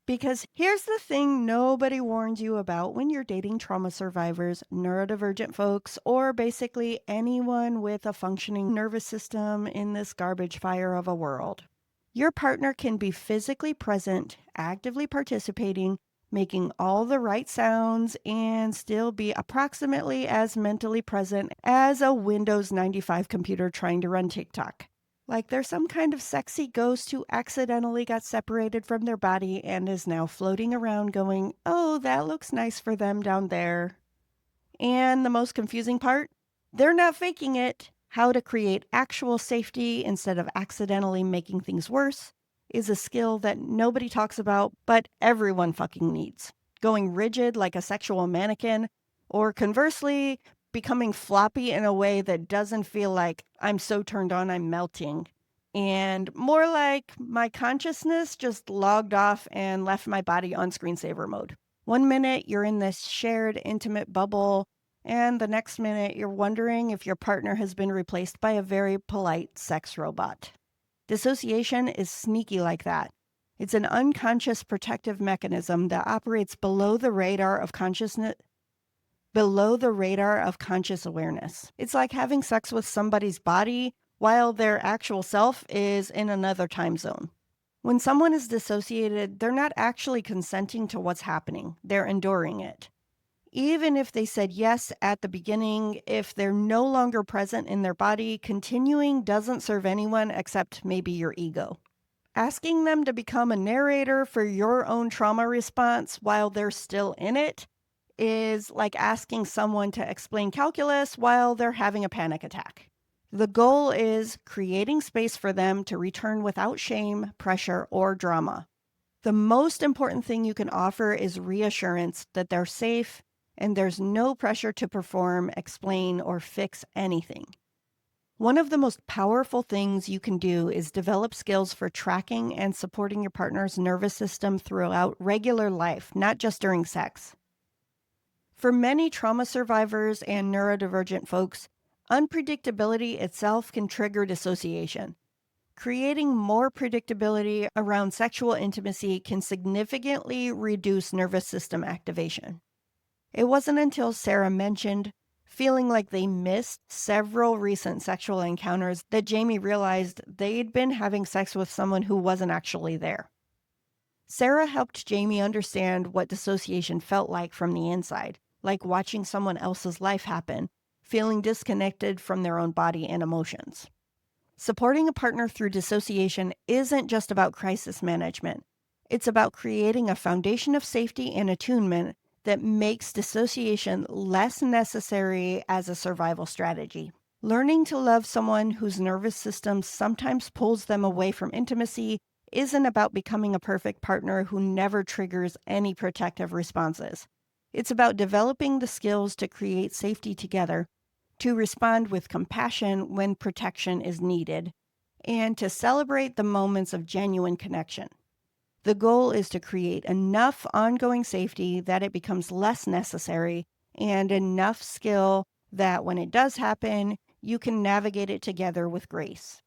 Because here's the thing nobody warns you about when you're dating trauma survivors, neurodivergent folks, or basically anyone with a functioning nervous system in this garbage fire of a world. Your partner can be physically present, actively participating, making all the right sounds, and still be approximately as mentally present as a Windows 95 computer trying to run TikTok. Like they're some kind of sexy ghost who accidentally got separated from their body and is now floating around going, oh, that looks nice for them down there. And the most confusing part? They're not faking it. How to create actual safety instead of accidentally making things worse is a skill that nobody talks about, but everyone fucking needs. Going rigid like a sexual mannequin, or conversely, becoming floppy in a way that doesn't feel like I'm so turned on I'm melting, and more like my consciousness just logged off and left my body on screensaver mode. One minute you're in this shared intimate bubble, and the next minute you're wondering if your partner has been replaced by a very polite sex robot. Dissociation is sneaky like that. It's an unconscious protective mechanism that operates below the radar of conscious awareness. It's like having sex with somebody's body while their actual self is in another time zone. When someone is dissociated, they're not actually consenting to what's happening. They're enduring it. Even if they said yes at the beginning, if they're no longer present in their body, continuing doesn't serve anyone except maybe your ego. Asking them to become a narrator for your own trauma response while they're still in it is like asking someone to explain calculus while they're having a panic attack. The goal is creating space for them to return without shame, pressure, or drama. The most important thing you can offer is reassurance that they're safe and there's no pressure to perform, explain, or fix anything. One of the most powerful things you can do is develop skills for tracking and supporting your partner's nervous system throughout regular life, not just during sex. For many trauma survivors and neurodivergent folks, unpredictability itself can trigger dissociation. Creating more predictability around sexual intimacy can significantly reduce nervous system activation. It wasn't until Sarah mentioned feeling like they missed several recent sexual encounters that Jamie realized they'd been having sex with someone who wasn't actually there. Sarah helped Jamie understand what dissociation felt like from the inside, like watching someone else's life happen, feeling disconnected from their own body and emotions. Supporting a partner through dissociation isn't just about crisis management. It's about creating a foundation of safety and attunement that makes dissociation less necessary as a survival strategy. Learning to love someone whose nervous system sometimes pulls them away from intimacy isn't about becoming a perfect partner who never triggers any protective responses. It's about developing the skills to create safety together, to respond with compassion when protection is needed, and to celebrate the moments of genuine connection. The goal is to create enough ongoing safety that it becomes less necessary and enough skill that when it does happen, you can navigate it together with grace.